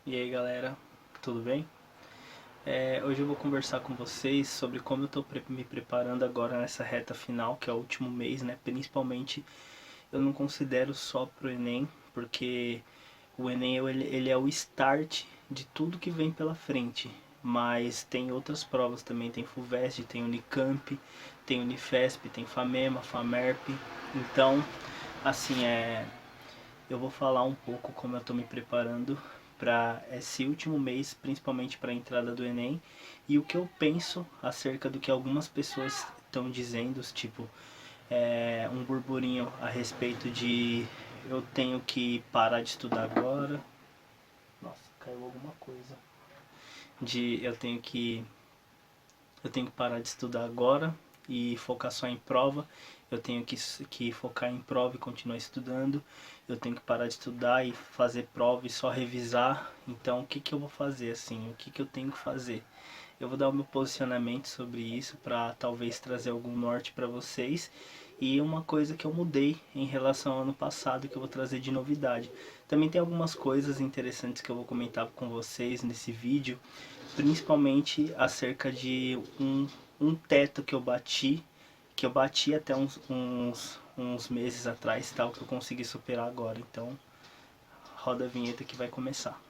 E aí galera, tudo bem? Hoje eu vou conversar com vocês sobre como eu estou me preparando agora nessa reta final, que é o último mês, né? Principalmente eu não considero só pro Enem, porque o Enem ele é o start de tudo que vem pela frente. Mas tem outras provas também, tem FUVEST, tem Unicamp, tem Unifesp, tem FAMEMA, FAMERP. Então, assim, eu vou falar um pouco como eu estou me preparando para esse último mês, principalmente para a entrada do Enem, e o que eu penso acerca do que algumas pessoas estão dizendo, tipo, um burburinho a respeito de eu tenho que parar de estudar agora. Nossa, caiu alguma coisa. De eu tenho que parar de estudar agora e focar só em prova. Eu tenho que focar em prova e continuar estudando. Eu tenho que parar de estudar e fazer prova e só revisar. Então, o que que eu vou fazer assim? O que que eu tenho que fazer? Eu vou dar o meu posicionamento sobre isso para talvez trazer algum norte para vocês. E uma coisa que eu mudei em relação ao ano passado, que eu vou trazer de novidade. Também tem algumas coisas interessantes que eu vou comentar com vocês nesse vídeo, principalmente acerca de um teto que eu bati até uns meses atrás, tal, que eu consegui superar agora. Então, roda a vinheta que vai começar.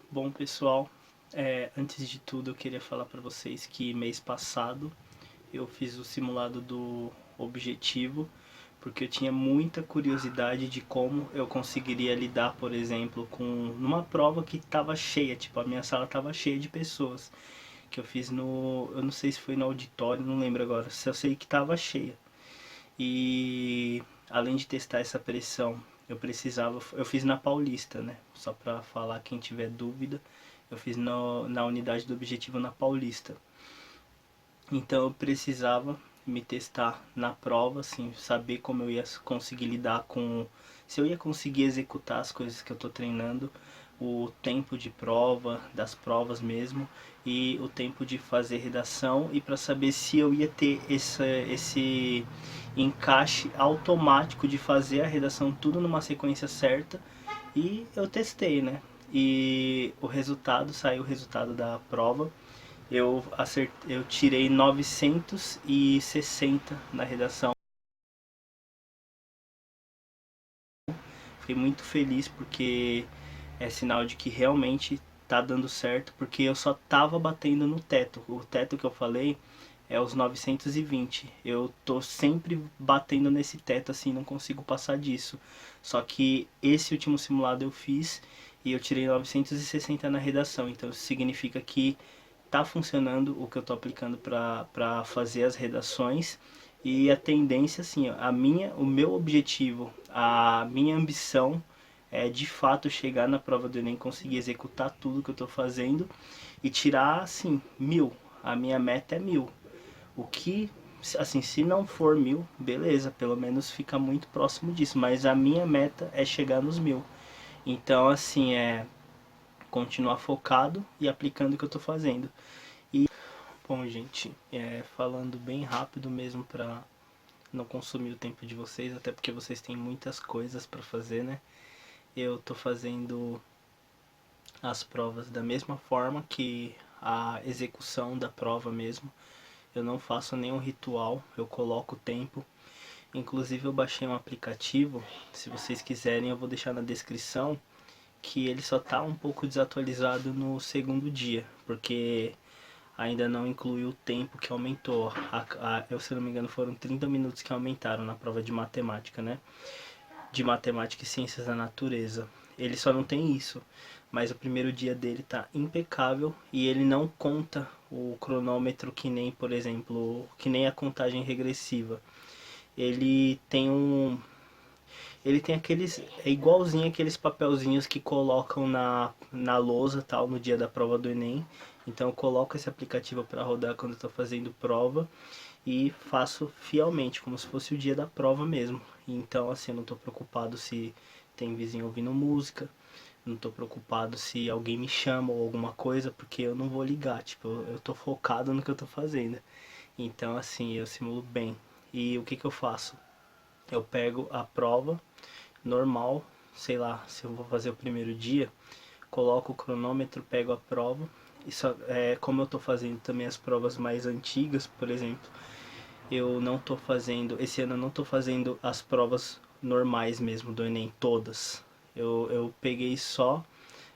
Bom, pessoal, antes de tudo eu queria falar para vocês que mês passado eu fiz o simulado do objetivo, porque eu tinha muita curiosidade de como eu conseguiria lidar, por exemplo, com numa prova que estava cheia, tipo, a minha sala estava cheia de pessoas, que eu fiz no, eu não sei se foi no auditório, não lembro agora, só sei que estava cheia. E além de testar essa pressão, eu fiz na Paulista, né? Só para falar quem tiver dúvida, eu fiz na unidade do objetivo na Paulista. Então eu precisava me testar na prova, assim, saber como eu ia conseguir lidar com, se eu ia conseguir executar as coisas que eu tô treinando, o tempo de prova, das provas mesmo, e o tempo de fazer redação, e para saber se eu ia ter esse encaixe automático de fazer a redação tudo numa sequência certa. E eu testei, né? E saiu o resultado da prova. Eu tirei 960 na redação. Fiquei muito feliz porque é sinal de que realmente tá dando certo, porque eu só tava batendo no teto. O teto que eu falei é os 920. Eu tô sempre batendo nesse teto assim, não consigo passar disso. Só que esse último simulado eu fiz e eu tirei 960 na redação. Então isso significa que tá funcionando o que eu tô aplicando para fazer as redações. E a tendência, assim, o meu objetivo, a minha ambição é de fato chegar na prova do Enem, conseguir executar tudo que eu estou fazendo e tirar, assim, 1000. A minha meta é 1000. O que, assim, se não for 1000, beleza, pelo menos fica muito próximo disso. Mas a minha meta é chegar nos 1000. Então, assim, continuar focado e aplicando o que eu estou fazendo. Bom, gente, falando bem rápido mesmo para não consumir o tempo de vocês, até porque vocês têm muitas coisas para fazer, né? Eu tô fazendo as provas da mesma forma que a execução da prova mesmo. Eu não faço nenhum ritual, eu coloco o tempo. Inclusive eu baixei um aplicativo, se vocês quiserem eu vou deixar na descrição, que ele só tá um pouco desatualizado no segundo dia, porque ainda não inclui o tempo que aumentou. Eu, se não me engano, foram 30 minutos que aumentaram na prova de matemática, né? De matemática e ciências da natureza. Ele só não tem isso, mas o primeiro dia dele tá impecável e ele não conta o cronômetro que nem, por exemplo, que nem a contagem regressiva. Ele tem um ele tem aqueles. É igualzinho aqueles papelzinhos que colocam na lousa tal no dia da prova do Enem. Então eu coloco esse aplicativo para rodar quando eu estou fazendo prova. e faço fielmente, como se fosse o dia da prova mesmo. Então, assim, eu não estou preocupado se tem vizinho ouvindo música, não estou preocupado se alguém me chama ou alguma coisa, porque eu não vou ligar, tipo, eu tô focado no que eu tô fazendo. Então, assim, eu simulo bem. E o que que eu faço? Eu pego a prova normal, sei lá, se eu vou fazer o primeiro dia, coloco o cronômetro, pego a prova. Isso é como eu tô fazendo também as provas mais antigas, por exemplo, eu não tô fazendo, esse ano eu não tô fazendo as provas normais mesmo do Enem, todas. Eu peguei só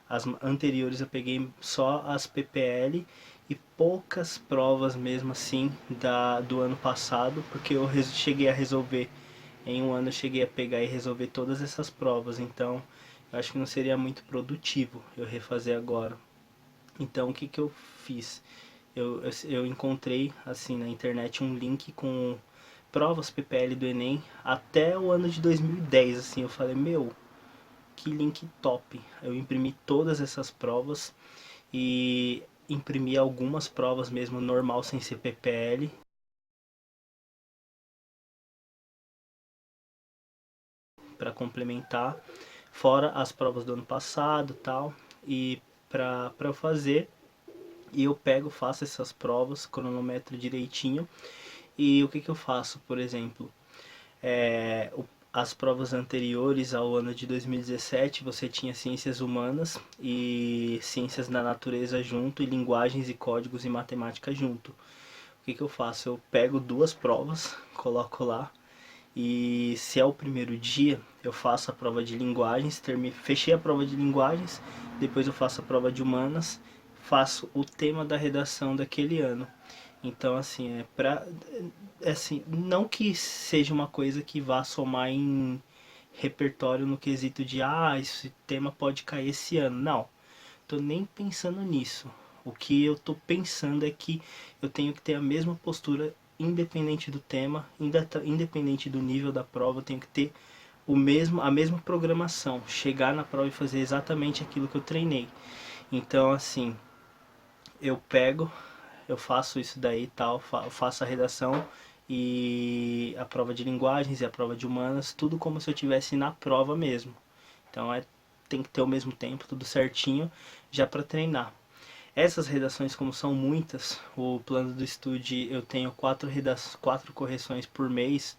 as anteriores, eu peguei só as PPL e poucas provas mesmo assim do ano passado, porque eu cheguei a resolver em um ano, eu cheguei a pegar e resolver todas essas provas, então eu acho que não seria muito produtivo eu refazer agora. Então o que que eu fiz? Eu encontrei assim na internet um link com provas PPL do Enem até o ano de 2010, assim, eu falei, meu, que link top. Eu imprimi todas essas provas e imprimi algumas provas mesmo normal sem ser PPL para complementar, fora as provas do ano passado, tal, e para eu fazer, e eu pego, faço essas provas, cronometro direitinho. E o que que eu faço, por exemplo? As provas anteriores ao ano de 2017, você tinha ciências humanas e ciências da natureza junto, e linguagens e códigos e matemática junto. O que que eu faço? Eu pego duas provas, coloco lá, e se é o primeiro dia, eu faço a prova de linguagens, fechei a prova de linguagens, depois eu faço a prova de humanas, faço o tema da redação daquele ano. Então, assim, assim, não que seja uma coisa que vá somar em repertório no quesito de, esse tema pode cair esse ano. Não, tô nem pensando nisso. O que eu tô pensando é que eu tenho que ter a mesma postura, independente do tema, independente do nível da prova, eu tenho que ter a mesma programação, chegar na prova e fazer exatamente aquilo que eu treinei. Então, assim, eu pego, eu faço isso daí e tal, faço a redação e a prova de linguagens e a prova de humanas, tudo como se eu tivesse na prova mesmo. Então tem que ter o mesmo tempo, tudo certinho, já para treinar. Essas redações, como são muitas, o plano do estude eu tenho quatro correções por mês,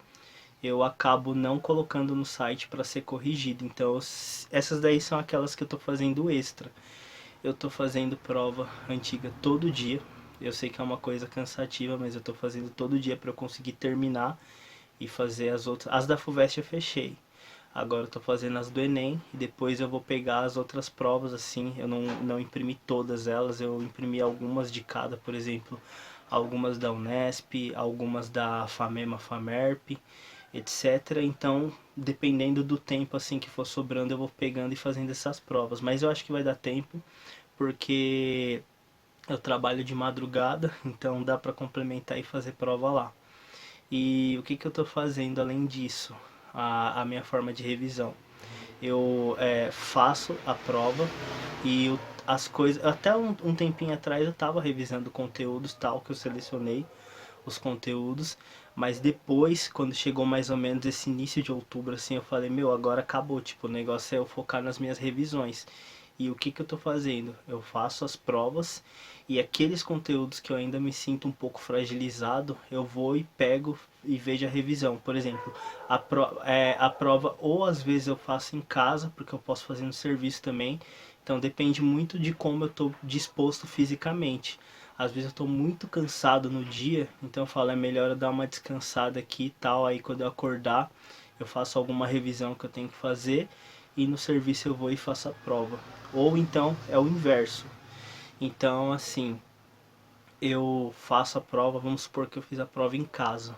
eu acabo não colocando no site para ser corrigido. Então essas daí são aquelas que eu estou fazendo extra. Eu estou fazendo prova antiga todo dia. Eu sei que é uma coisa cansativa, mas eu estou fazendo todo dia para eu conseguir terminar e fazer as outras. As da FUVEST eu fechei. Agora eu estou fazendo as do Enem e depois eu vou pegar as outras provas assim. Eu não imprimi todas elas, eu imprimi algumas de cada, por exemplo, algumas da Unesp, algumas da FAMEMA, FAMERP, etc. Então, dependendo do tempo assim que for sobrando, eu vou pegando e fazendo essas provas. Mas eu acho que vai dar tempo, porque eu trabalho de madrugada, então dá para complementar e fazer prova lá. E o que que eu estou fazendo além disso? A minha forma de revisão. Eu faço a prova e as coisas. Até um tempinho atrás eu estava revisando conteúdos tal que eu selecionei os conteúdos, mas depois, quando chegou mais ou menos esse início de outubro, assim, eu falei, meu, agora acabou, tipo, o negócio é eu focar nas minhas revisões. E o que que eu tô fazendo? Eu faço as provas e aqueles conteúdos que eu ainda me sinto um pouco fragilizado, eu vou e pego e vejo a revisão. Por exemplo, a prova ou às vezes eu faço em casa, porque eu posso fazer no serviço também. Então depende muito de como eu estou disposto fisicamente. Às vezes eu estou muito cansado no dia, então eu falo, é melhor eu dar uma descansada aqui e tal. Aí quando eu acordar, eu faço alguma revisão que eu tenho que fazer e no serviço eu vou e faço a prova. Ou então é o inverso. Então, assim, eu faço a prova, vamos supor que eu fiz a prova em casa.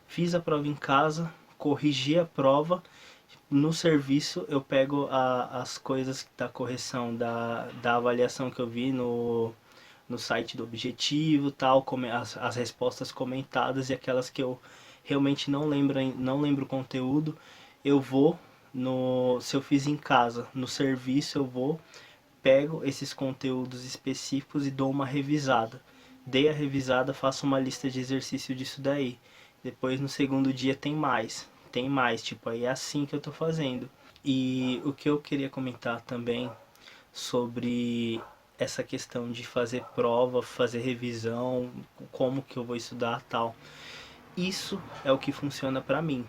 Fiz a prova em casa, corrigi a prova, no serviço eu pego as coisas da correção, da avaliação que eu vi no site do Objetivo, tal, as respostas comentadas e aquelas que eu realmente não lembro o conteúdo, eu vou se eu fiz em casa, no serviço eu vou, pego esses conteúdos específicos e dou uma revisada. dei a revisada, faço uma lista de exercício disso daí. Depois no segundo dia tem mais, tipo, aí é assim que eu tô fazendo. E o que eu queria comentar também sobre essa questão de fazer prova, fazer revisão, como que eu vou estudar, tal. Isso é o que funciona pra mim.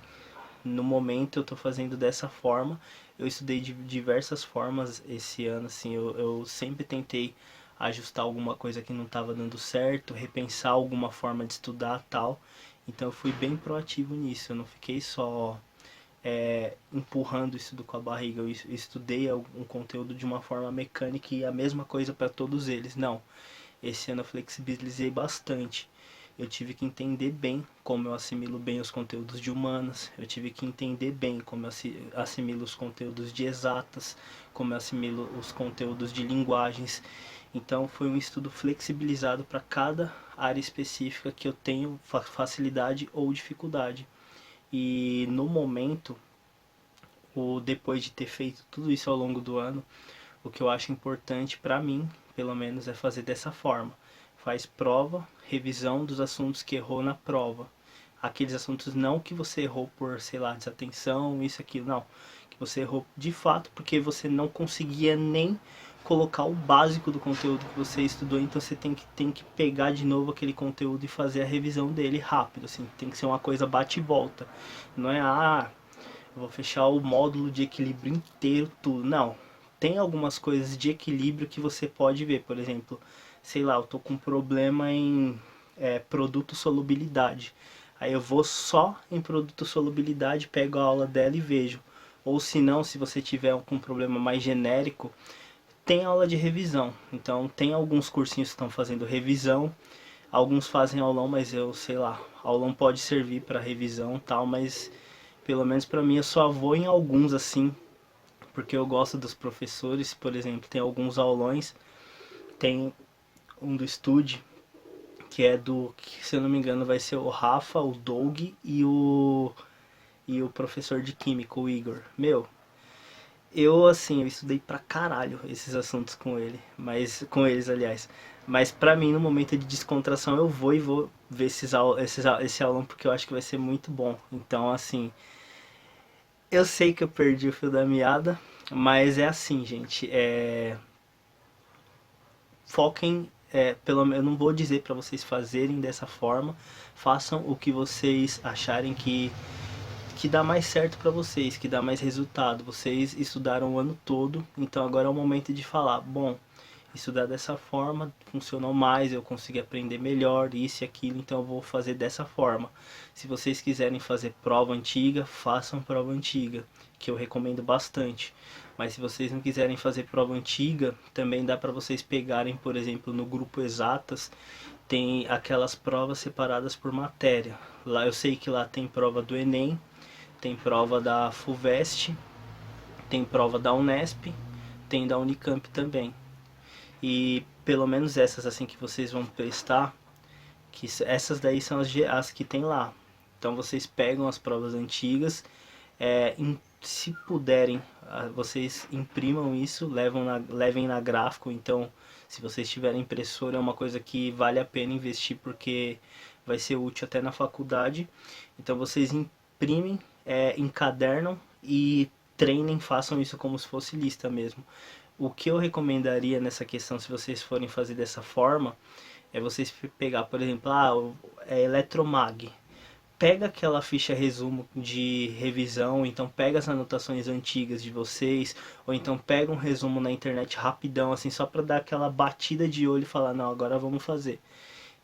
No momento eu tô fazendo dessa forma. Eu estudei de diversas formas esse ano, assim, eu sempre tentei ajustar alguma coisa que não estava dando certo, repensar alguma forma de estudar, tal. Então eu fui bem proativo nisso, eu não fiquei só empurrando isso com a barriga. Eu estudei um conteúdo de uma forma mecânica e a mesma coisa para todos eles. Não, esse ano eu flexibilizei bastante. Eu tive que entender bem como eu assimilo bem os conteúdos de humanas, eu tive que entender bem como eu assimilo os conteúdos de exatas, como eu assimilo os conteúdos de linguagens. Então foi um estudo flexibilizado para cada área específica que eu tenho facilidade ou dificuldade. E no momento, depois de ter feito tudo isso ao longo do ano, o que eu acho importante para mim, pelo menos, é fazer dessa forma. Faz prova, revisão dos assuntos que errou na prova. Aqueles assuntos não que você errou por, sei lá, desatenção, isso, aquilo, não. Que você errou de fato porque você não conseguia nem colocar o básico do conteúdo que você estudou, então você tem que pegar de novo aquele conteúdo e fazer a revisão dele rápido, assim. Tem que ser uma coisa bate e volta. Não é, eu vou fechar o módulo de equilíbrio inteiro, tudo. Não. Tem algumas coisas de equilíbrio que você pode ver. Por exemplo, sei lá, eu tô com problema em produto solubilidade. Aí eu vou só em produto solubilidade, pego a aula dela e vejo. Ou se não, se você tiver com um problema mais genérico, tem aula de revisão. Então tem alguns cursinhos que estão fazendo revisão. Alguns fazem aulão, mas eu sei lá, aulão pode servir para revisão e tal, mas pelo menos para mim eu só vou em alguns assim, porque eu gosto dos professores. Por exemplo, tem alguns aulões, tem um do Stude, que é que se eu não me engano vai ser o Rafa, o Doug e o professor de química, o Igor. Meu, eu assim, eu estudei pra caralho esses assuntos com ele, mas com eles, aliás. Mas pra mim, no momento de descontração, eu vou ver esse aulão porque eu acho que vai ser muito bom. Então, assim, eu sei que eu perdi o fio da meada, mas é assim, gente. Foquem, eu não vou dizer para vocês fazerem dessa forma. Façam o que vocês acharem que dá mais certo para vocês, que dá mais resultado. Vocês estudaram o ano todo, então agora é o momento de falar, bom, estudar dessa forma funcionou mais, eu consegui aprender melhor, isso e aquilo, então eu vou fazer dessa forma. Se vocês quiserem fazer prova antiga, façam prova antiga, que eu recomendo bastante. Mas se vocês não quiserem fazer prova antiga, também dá para vocês pegarem, por exemplo, no grupo Exatas, tem aquelas provas separadas por matéria. Lá eu sei que lá tem prova do Enem, tem prova da FUVEST, tem prova da Unesp, tem da Unicamp também. E pelo menos essas assim que vocês vão prestar, que essas daí são as que tem lá. Então vocês pegam as provas antigas, se puderem, vocês imprimam isso, levem na gráfico. Então, se vocês tiverem impressora, é uma coisa que vale a pena investir porque vai ser útil até na faculdade. Então vocês imprimem, encadernam e treinem, façam isso como se fosse lista mesmo. O que eu recomendaria nessa questão, se vocês forem fazer dessa forma, é vocês pegar, por exemplo, Eletromag. Pega aquela ficha resumo de revisão, então pega as anotações antigas de vocês, ou então pega um resumo na internet rapidão, assim, só para dar aquela batida de olho e falar, não, agora vamos fazer.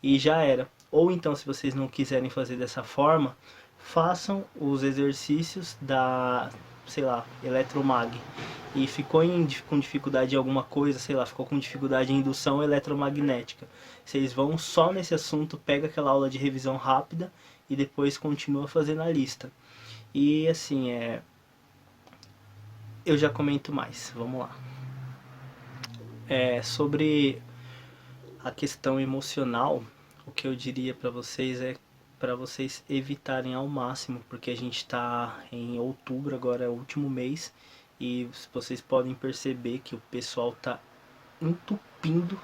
E já era. Ou então, se vocês não quiserem fazer dessa forma, façam os exercícios da, sei lá, Eletromag. E ficou com dificuldade em alguma coisa, sei lá, ficou com dificuldade em indução eletromagnética. Vocês vão só nesse assunto, pega aquela aula de revisão rápida e depois continua fazendo a lista. E assim, eu já comento mais, vamos lá. Sobre a questão emocional, o que eu diria para vocês é para vocês evitarem ao máximo, porque a gente está em outubro, agora é o último mês, e vocês podem perceber que o pessoal está entupindo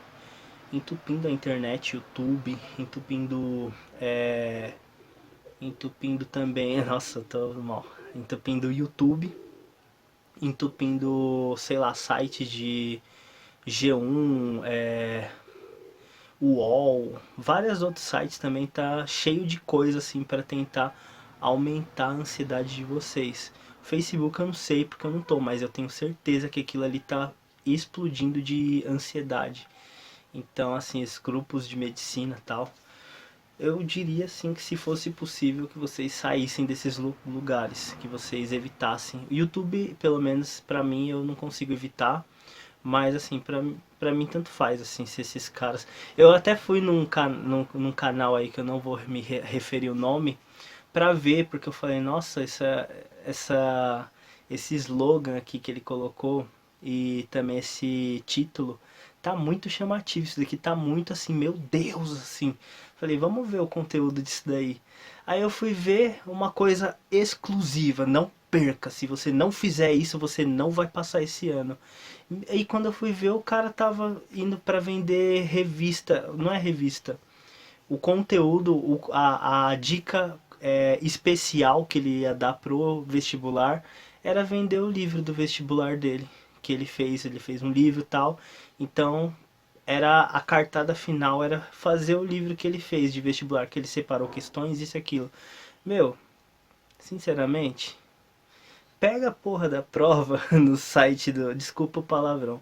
entupindo a internet, YouTube, entupindo também, nossa, eu tô mal, entupindo o YouTube, entupindo, sei lá, sites de G1, UOL, vários outros sites também tá cheio de coisa assim para tentar aumentar a ansiedade de vocês. Facebook eu não sei porque eu não tô, mas eu tenho certeza que aquilo ali tá explodindo de ansiedade. Então, assim, esses grupos de medicina e tal, eu diria assim que se fosse possível que vocês saíssem desses lugares, que vocês evitassem. O YouTube, pelo menos pra mim, eu não consigo evitar, mas assim, pra mim tanto faz, assim, se esses caras... Eu até fui num canal aí que eu não vou me referir o nome, pra ver, porque eu falei, nossa, esse slogan aqui que ele colocou e também esse título tá muito chamativo, isso daqui tá muito assim, meu Deus, assim. Falei, vamos ver o conteúdo disso daí. Aí eu fui ver uma coisa exclusiva, não perca, se você não fizer isso, você não vai passar esse ano. E quando eu fui ver, o cara tava indo pra vender revista, não é revista, o conteúdo, a dica especial que ele ia dar pro vestibular era vender o livro do vestibular dele, que ele fez um livro e tal, então era a cartada final, era fazer o livro que ele fez de vestibular, que ele separou questões, isso e aquilo. Meu, sinceramente, pega a porra da prova no site do... Desculpa o palavrão.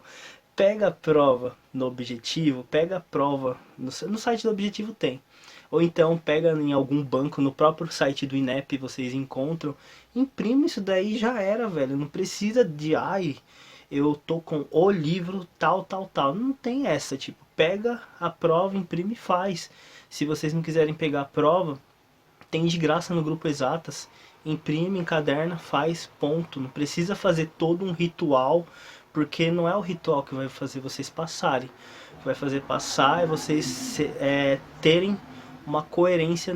Pega a prova no Objetivo, pega a prova... No site do Objetivo tem. Ou então pega em algum banco, no próprio site do INEP vocês encontram. Imprime isso daí, já era, velho. Não precisa de... Ai, eu tô com o livro tal, tal, tal. Não tem essa, tipo... Pega a prova, imprime e faz. Se vocês não quiserem pegar a prova, tem de graça no grupo Exatas. Imprime, encaderna, faz, ponto. Não precisa fazer todo um ritual, porque não é o ritual que vai fazer vocês passarem. O que vai fazer passar é vocês terem uma coerência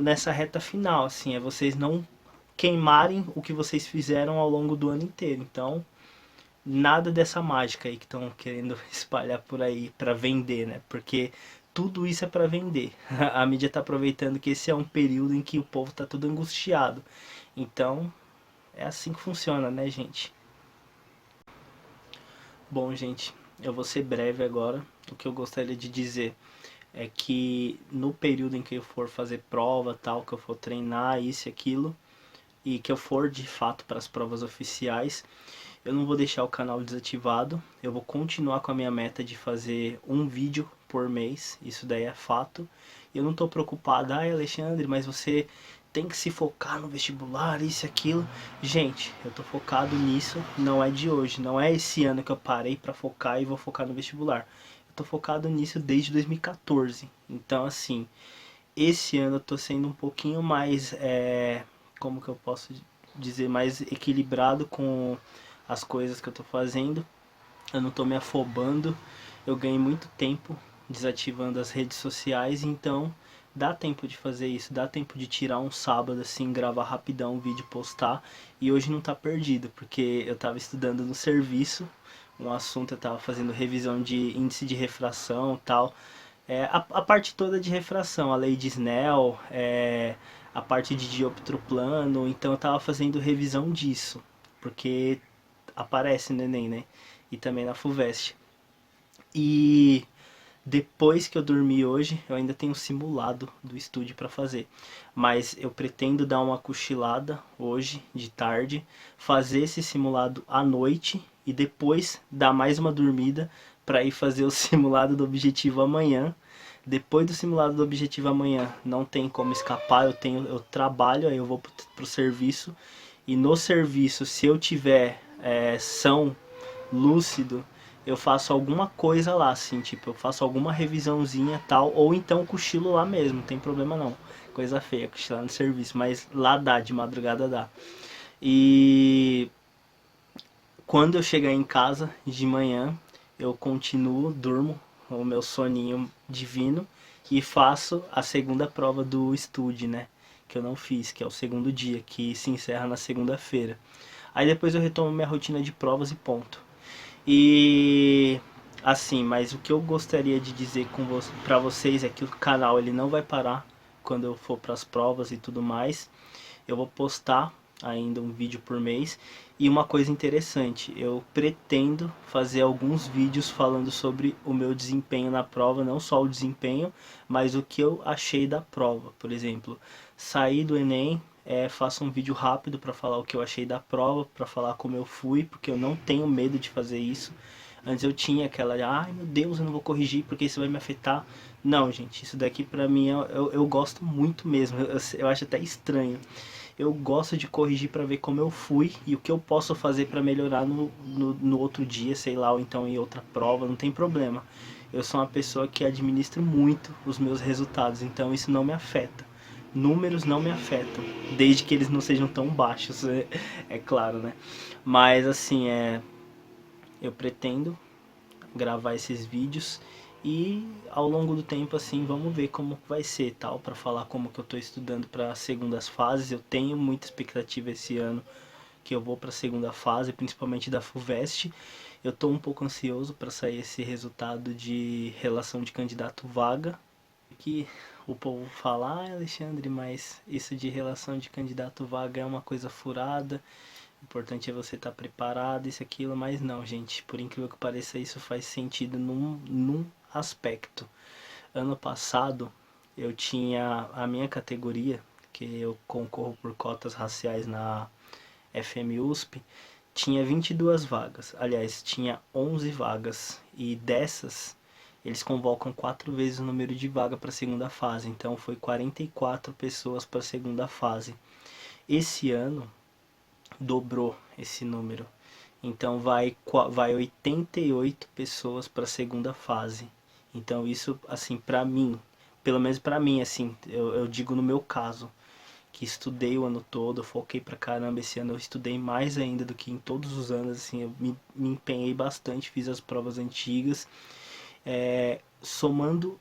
nessa reta final. Assim, é vocês não queimarem o que vocês fizeram ao longo do ano inteiro. Então, nada dessa mágica aí que estão querendo espalhar por aí para vender, né? Porque tudo isso é para vender. A mídia está aproveitando que esse é um período em que o povo está tudo angustiado. Então, é assim que funciona, né, gente? Bom, gente, eu vou ser breve agora. O que eu gostaria de dizer é que no período em que eu for fazer prova, tal, que eu for treinar isso e aquilo, e que eu for de fato para as provas oficiais, eu não vou deixar o canal desativado, eu vou continuar com a minha meta de fazer um vídeo por mês, isso daí é fato. Eu não estou preocupado, Alexandre, mas você tem que se focar no vestibular, isso e aquilo. Gente, eu estou focado nisso, não é de hoje, não é esse ano que eu parei para focar e vou focar no vestibular. Eu estou focado nisso desde 2014, então assim, esse ano eu estou sendo um pouquinho mais, como que eu posso dizer, mais equilibrado com as coisas que eu tô fazendo. Eu não tô me afobando. Eu ganhei muito tempo desativando as redes sociais, então dá tempo de fazer isso, dá tempo de tirar um sábado assim, gravar rapidão um vídeo, postar. E hoje não tá perdido, porque eu tava estudando no serviço, um assunto, eu tava fazendo revisão de índice de refração e tal. A parte toda de refração, a lei de Snell, a parte de dioptro plano, então eu tava fazendo revisão disso, porque aparece no Enem, né? E também na FUVEST. E depois que eu dormi hoje, eu ainda tenho um simulado do estúdio para fazer. Mas eu pretendo dar uma cochilada hoje, de tarde, fazer esse simulado à noite e depois dar mais uma dormida para ir fazer o simulado do objetivo amanhã. Depois do simulado do objetivo amanhã, não tem como escapar, eu trabalho, aí eu vou pro serviço. E no serviço, se eu tiver são, lúcido, eu faço alguma coisa lá, assim, tipo, eu faço alguma revisãozinha tal, ou então cochilo lá mesmo, não tem problema não. Coisa feia, cochilar no serviço, mas lá dá, de madrugada dá. E quando eu chegar em casa de manhã, eu continuo, durmo, o meu soninho divino, e faço a segunda prova do estude, né? Que eu não fiz, que é o segundo dia, que se encerra na segunda-feira. Aí depois eu retomo minha rotina de provas e ponto. E Assim, mas o que eu gostaria de dizer para vocês é que o canal ele não vai parar quando eu for para as provas e tudo mais. Eu vou postar ainda um vídeo por mês. E uma coisa interessante, eu pretendo fazer alguns vídeos falando sobre o meu desempenho na prova, não só o desempenho, mas o que eu achei da prova. Por exemplo, saí do Enem, faço um vídeo rápido para falar o que eu achei da prova, para falar como eu fui, porque eu não tenho medo de fazer isso. Antes eu tinha aquela, ai meu Deus, eu não vou corrigir porque isso vai me afetar. Não, gente, isso daqui pra mim eu gosto muito mesmo, eu acho até estranho. Eu gosto de corrigir para ver como eu fui e o que eu posso fazer para melhorar no outro dia, sei lá, ou então em outra prova, não tem problema. Eu sou uma pessoa que administra muito os meus resultados, então isso não me afeta. Números não me afetam, desde que eles não sejam tão baixos, é claro, né? Mas assim, eu pretendo gravar esses vídeos e ao longo do tempo assim vamos ver como vai ser tal, para falar como que eu estou estudando para segundas fases. Eu tenho muita expectativa esse ano que eu vou para a segunda fase, principalmente da FUVEST. Eu estou um pouco ansioso para sair esse resultado de relação de candidato vaga, que o povo fala, ah, Alexandre, mas isso de relação de candidato vaga é uma coisa furada, o importante é você estar preparado, isso, aquilo, mas não, gente, por incrível que pareça, isso faz sentido num aspecto. Ano passado, eu tinha a minha categoria, que eu concorro por cotas raciais na FMUSP, tinha 22 vagas. Aliás, tinha 11 vagas. E dessas, eles convocam 4 vezes o número de vaga para a segunda fase. Então, foi 44 pessoas para a segunda fase. Esse ano, dobrou esse número. Então vai 88 pessoas para a segunda fase. Então isso, assim, para mim, pelo menos para mim, assim, eu digo no meu caso, que estudei o ano todo, foquei pra caramba esse ano, eu estudei mais ainda do que em todos os anos, assim, eu me empenhei bastante, fiz as provas antigas, somando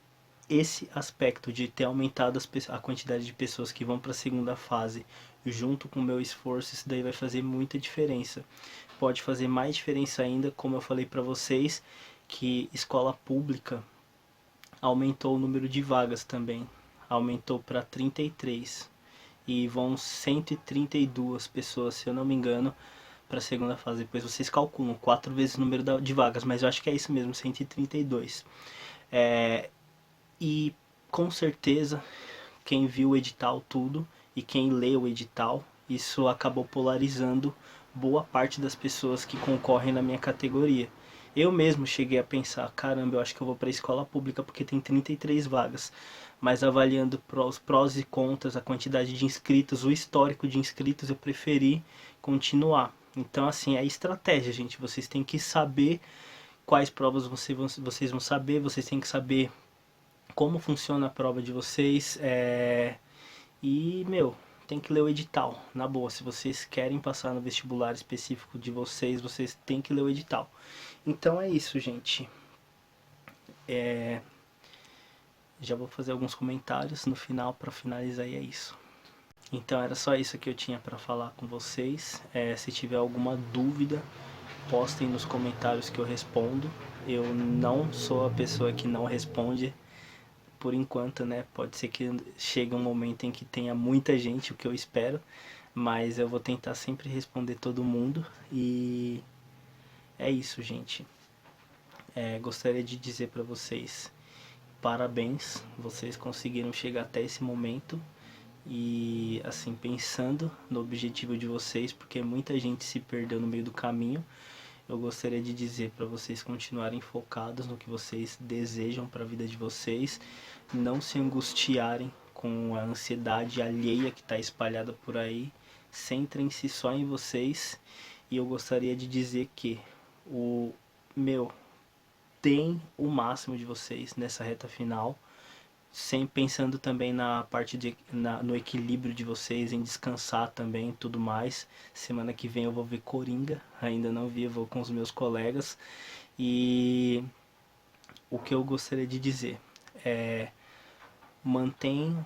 esse aspecto de ter aumentado a quantidade de pessoas que vão para a segunda fase junto com o meu esforço, isso daí vai fazer muita diferença. Pode fazer mais diferença ainda, como eu falei para vocês, que escola pública aumentou o número de vagas também, aumentou para 33 e vão 132 pessoas, se eu não me engano, para a segunda fase. Depois vocês calculam 4 vezes o número de vagas, mas eu acho que é isso mesmo, 132. E com certeza, quem viu o edital tudo e quem lê o edital, isso acabou polarizando boa parte das pessoas que concorrem na minha categoria. Eu mesmo cheguei a pensar, caramba, eu acho que eu vou para a escola pública porque tem 33 vagas. Mas avaliando os prós e contras, a quantidade de inscritos, o histórico de inscritos, eu preferi continuar. Então, assim, é estratégia, gente. Vocês têm que saber quais provas vocês vão saber, vocês têm que saber como funciona a prova de vocês. E, meu, tem que ler o edital, na boa. Se vocês querem passar no vestibular específico de vocês, vocês têm que ler o edital. Então é isso, gente. Já vou fazer alguns comentários no final para finalizar e é isso. Então era só isso que eu tinha para falar com vocês. Se tiver alguma dúvida, postem nos comentários que eu respondo. Eu não sou a pessoa que não responde por enquanto, né? Pode ser que chegue um momento em que tenha muita gente, o que eu espero, mas eu vou tentar sempre responder todo mundo e é isso, gente. Gostaria de dizer para vocês parabéns, vocês conseguiram chegar até esse momento e assim pensando no objetivo de vocês, porque muita gente se perdeu no meio do caminho. Eu gostaria de dizer para vocês continuarem focados no que vocês desejam para a vida de vocês, não se angustiarem com a ansiedade alheia que está espalhada por aí, centrem-se só em vocês. E eu gostaria de dizer que o meu tem o máximo de vocês nessa reta final, sempre pensando também na parte no equilíbrio de vocês, em descansar também e tudo mais. Semana que vem eu vou ver Coringa, ainda não vi, eu vou com os meus colegas. E o que eu gostaria de dizer é mantenham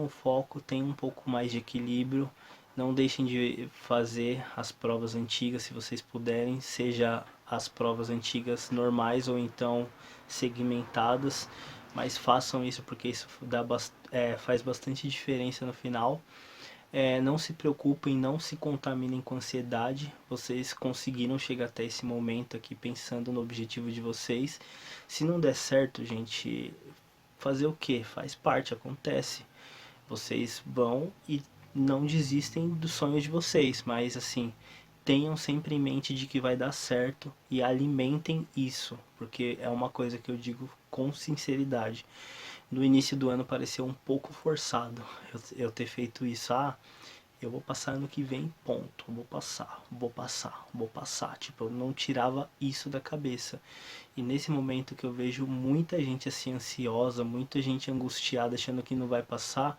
o foco, tenham um pouco mais de equilíbrio, não deixem de fazer as provas antigas se vocês puderem, seja as provas antigas normais ou então segmentadas, mas façam isso porque isso faz bastante diferença no final. Não se preocupem, não se contaminem com ansiedade. Vocês conseguiram chegar até esse momento aqui pensando no objetivo de vocês. Se não der certo, gente, fazer o que? Faz parte, acontece. Vocês vão e não desistem dos sonhos de vocês, mas assim, tenham sempre em mente de que vai dar certo e alimentem isso, porque é uma coisa que eu digo com sinceridade. No início do ano pareceu um pouco forçado eu ter feito isso. Eu vou passar ano que vem, ponto. Vou passar, vou passar, vou passar. Tipo, eu não tirava isso da cabeça. E nesse momento que eu vejo muita gente assim ansiosa, muita gente angustiada, achando que não vai passar,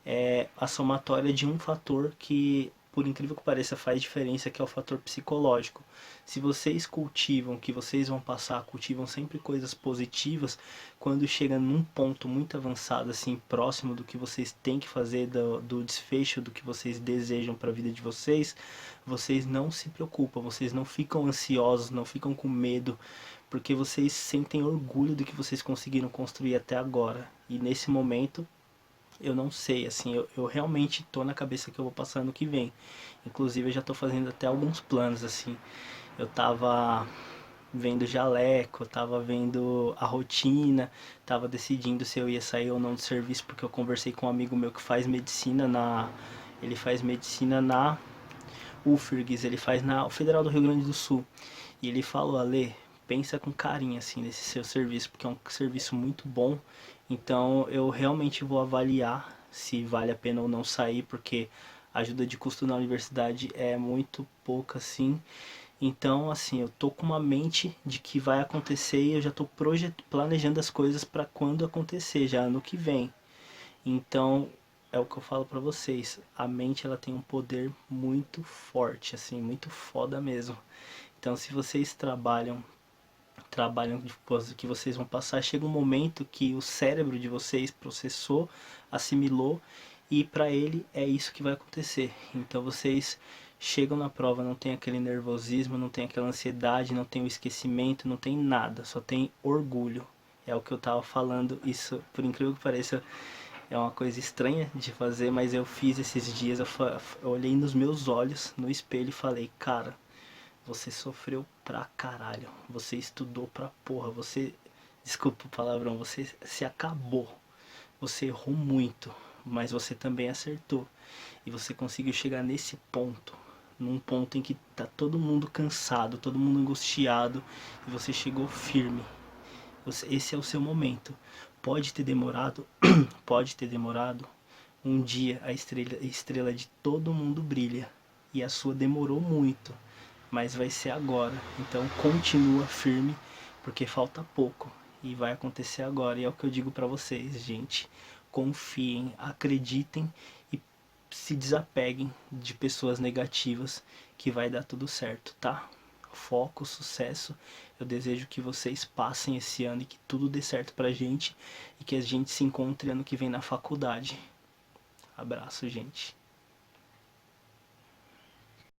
é a somatória de um fator que, por incrível que pareça, faz diferença, que é o fator psicológico. Se vocês cultivam, que vocês vão passar, cultivam sempre coisas positivas, quando chega num ponto muito avançado, assim, próximo do que vocês têm que fazer, do desfecho do que vocês desejam para a vida de vocês, vocês não se preocupam, vocês não ficam ansiosos, não ficam com medo, porque vocês sentem orgulho do que vocês conseguiram construir até agora. E nesse momento, eu não sei, assim, eu realmente tô na cabeça que eu vou passar ano que vem. Inclusive eu já tô fazendo até alguns planos, assim. Eu tava vendo jaleco, tava vendo a rotina, tava decidindo se eu ia sair ou não do serviço, porque eu conversei com um amigo meu que faz medicina na... Ele faz medicina na UFRGS, ele faz na Federal do Rio Grande do Sul. E ele falou: Ale, pensa com carinho assim nesse seu serviço, porque é um serviço muito bom. Então eu realmente vou avaliar se vale a pena ou não sair, porque a ajuda de custo na universidade é muito pouca assim. Então, assim, eu tô com uma mente de que vai acontecer e eu já tô planejando as coisas para quando acontecer, já ano que vem. Então, é o que eu falo pra vocês, a mente ela tem um poder muito forte, assim, muito foda mesmo. Então, se vocês trabalham que vocês vão passar, chega um momento que o cérebro de vocês processou, assimilou e para ele é isso que vai acontecer. Então vocês chegam na prova, não tem aquele nervosismo, não tem aquela ansiedade, não tem o esquecimento, não tem nada, só tem orgulho. É o que eu tava falando, isso, por incrível que pareça, é uma coisa estranha de fazer, mas eu fiz esses dias, eu olhei nos meus olhos, no espelho e falei: cara, você sofreu pra caralho. Você estudou pra porra. Você, desculpa o palavrão, você se acabou. Você errou muito, mas você também acertou. E você conseguiu chegar nesse ponto. Num ponto em que tá todo mundo cansado, todo mundo angustiado. E você chegou firme. Esse é o seu momento. Pode ter demorado, pode ter demorado. Um dia a estrela de todo mundo brilha. E a sua demorou muito, mas vai ser agora. Então continua firme, porque falta pouco e vai acontecer agora. E é o que eu digo pra vocês, gente. Confiem, acreditem e se desapeguem de pessoas negativas, que vai dar tudo certo, tá? Foco, sucesso. Eu desejo que vocês passem esse ano e que tudo dê certo pra gente e que a gente se encontre ano que vem na faculdade. Abraço, gente.